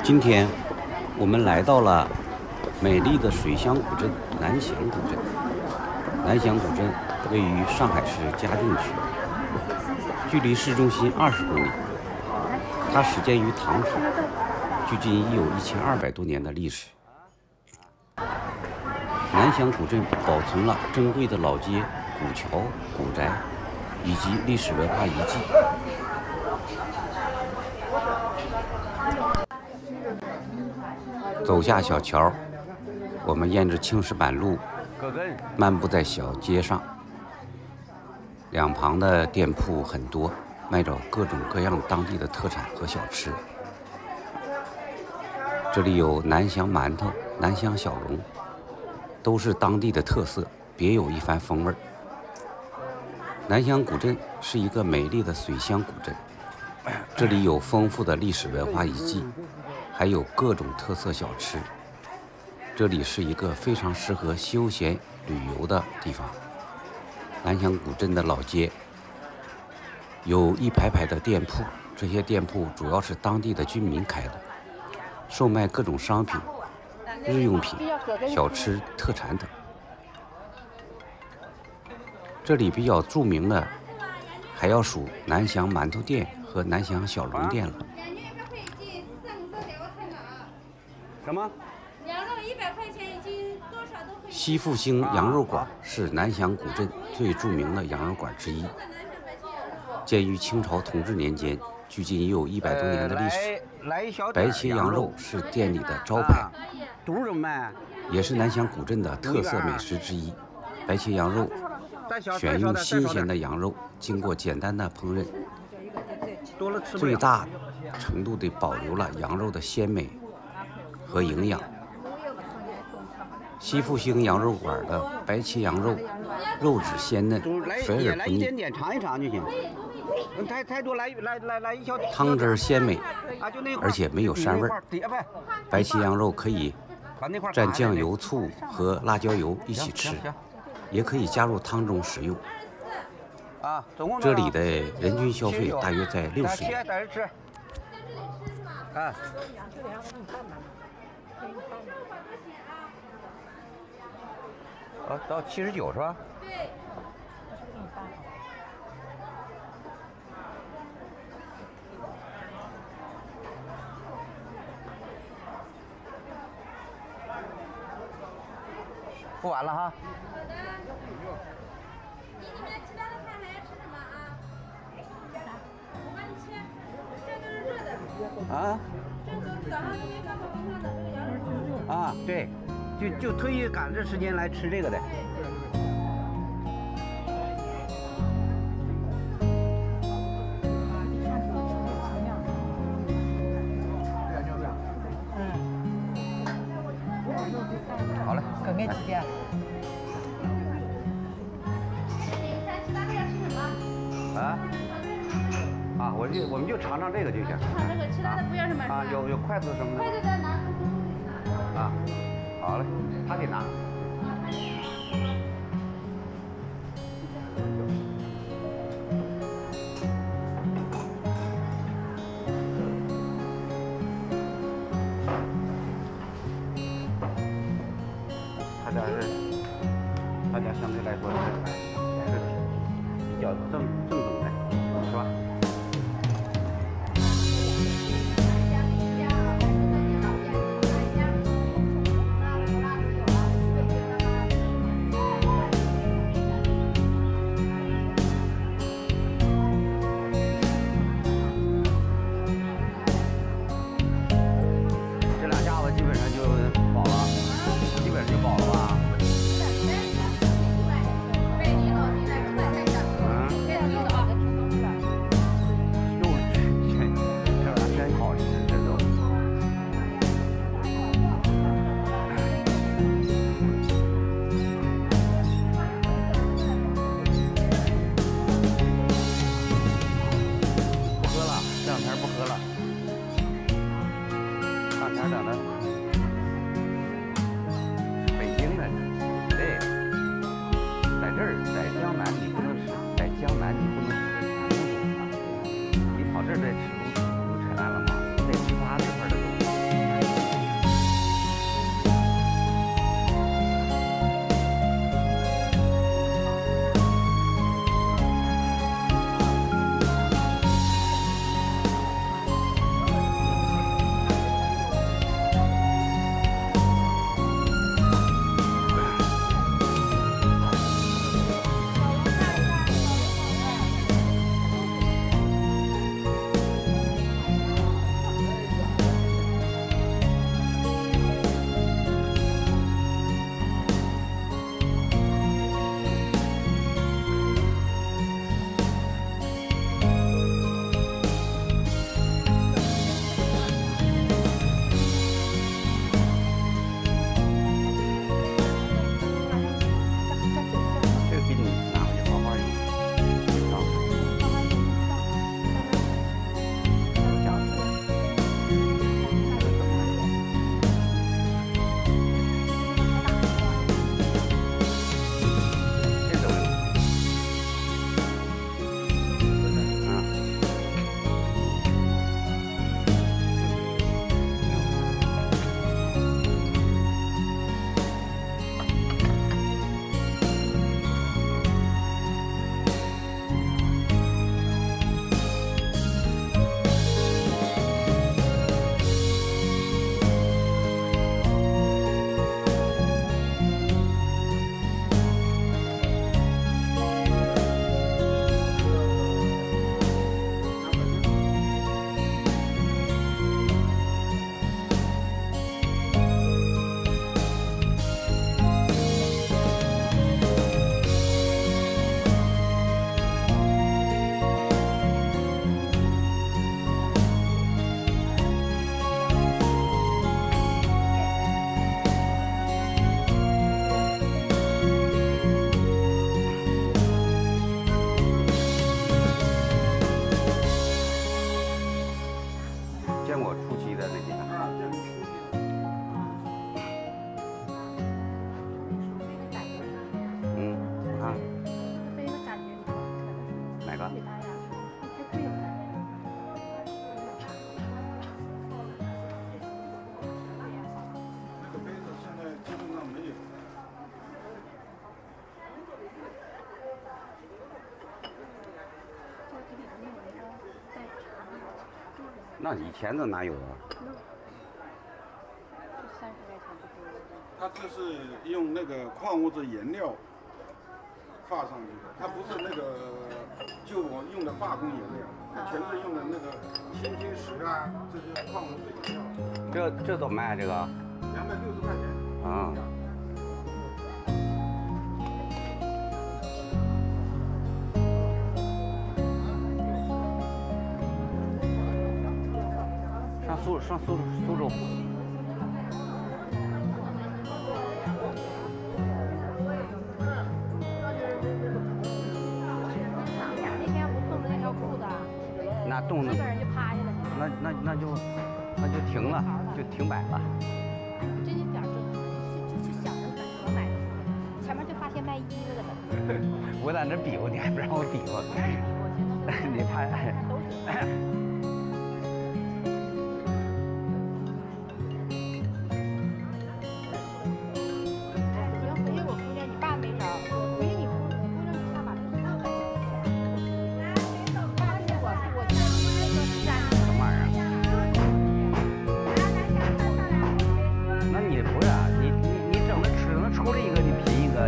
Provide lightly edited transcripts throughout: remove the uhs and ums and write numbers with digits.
今天我们来到了美丽的水乡古镇南翔古镇。南翔古镇位于上海市嘉定区，距离市中心20公里。它始建于唐时，距今已有1200多年的历史。南翔古镇保存了珍贵的老街、古桥、古宅以及历史文化遗迹。走下小桥，我们沿着青石板路漫步在小街上，两旁的店铺很多，卖着各种各样当地的特产和小吃。这里有南翔馒头、南翔小笼，都是当地的特色，别有一番风味。南翔古镇是一个美丽的水乡古镇，这里有丰富的历史文化遗迹，还有各种特色小吃。这里是一个非常适合休闲旅游的地方。南翔古镇的老街有一排排的店铺，这些店铺主要是当地的居民开的，售卖各种商品、日用品、小吃、特产等。这里比较著名的还要数南翔馒头店和南翔小笼店了。什么？羊肉100块钱，已经多少都可以。西复兴羊肉馆是南翔古镇最著名的羊肉馆之一，建于清朝同治年间，距今已有100多年的历史。白切羊肉是店里的招牌，也是南翔古镇的特色美食之一。白切羊肉选用新鲜的羊肉，经过简单的烹饪，最大程度地保留了羊肉的鲜美和营养。西复兴羊肉馆的白切羊肉，肉质鲜嫩，肥而不腻，尝一尝就行。太多来一小点。汤汁鲜美，而且没有膻味儿。白切羊肉可以蘸酱油、醋和辣椒油一起吃，也可以加入汤中食用。这里的人均消费大约在60元。到79是吧？对。付完了哈。好的。你里面其他的菜还要吃什么啊？我帮你切，这都是热的。啊？这都早上都没放好冰箱的，这个羊肉。啊，对，就特意赶这时间来吃这个的。好嘞，更给几点？其他的要吃什么？我们就尝尝这个就行。尝这个，其他的不要什么？有筷子什么的。筷子的拿。好嘞，他得拿。他家相对来说是比较正宗的，是吧？这两下子基本上就饱了，基本上就饱了吧？这儿再吃不扯淡了吗？得吃它这块的东西。见过初期的那些。啊，这是初期的。嗯，我看这个感觉哪个？给大家，太贵了。那个杯子现在基本上没有。那以前的哪有啊？这30块钱就可以了。它这是用那个矿物质颜料画上去的，它不是那个就我用的化工颜料，全是用的那个青金石啊这些矿物质颜料。这怎么卖这个？ 260块钱。啊。上苏州。那天不冻的那条裤子，那冻的，一个人就趴下了。那就停了，就停摆了。这就点就想着反正我买的，前面就发现卖衣服的了。我在那比划，你还不让我比划？你拍。都是。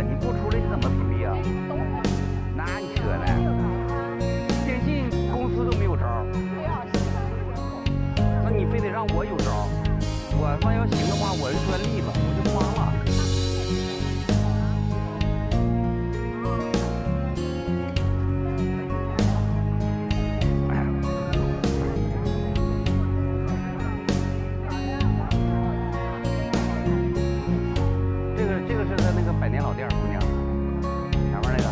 你不出来你怎么屏蔽啊？那你扯呢？电信公司都没有招，那你非得让我有招？我那要行的话，我是专利了，我就慌了。这个是在那个百年老店，姑娘，前面那个。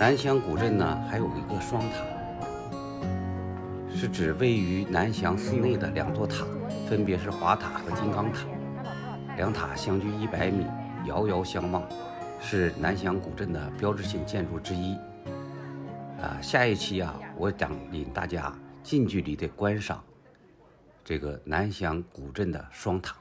南翔古镇呢，还有一个双塔，是指位于南翔寺内的2座塔，分别是华塔和金刚塔。2塔相距100米，遥遥相望，是南翔古镇的标志性建筑之一。下一期我想领大家近距离的观赏这个南翔古镇的双塔。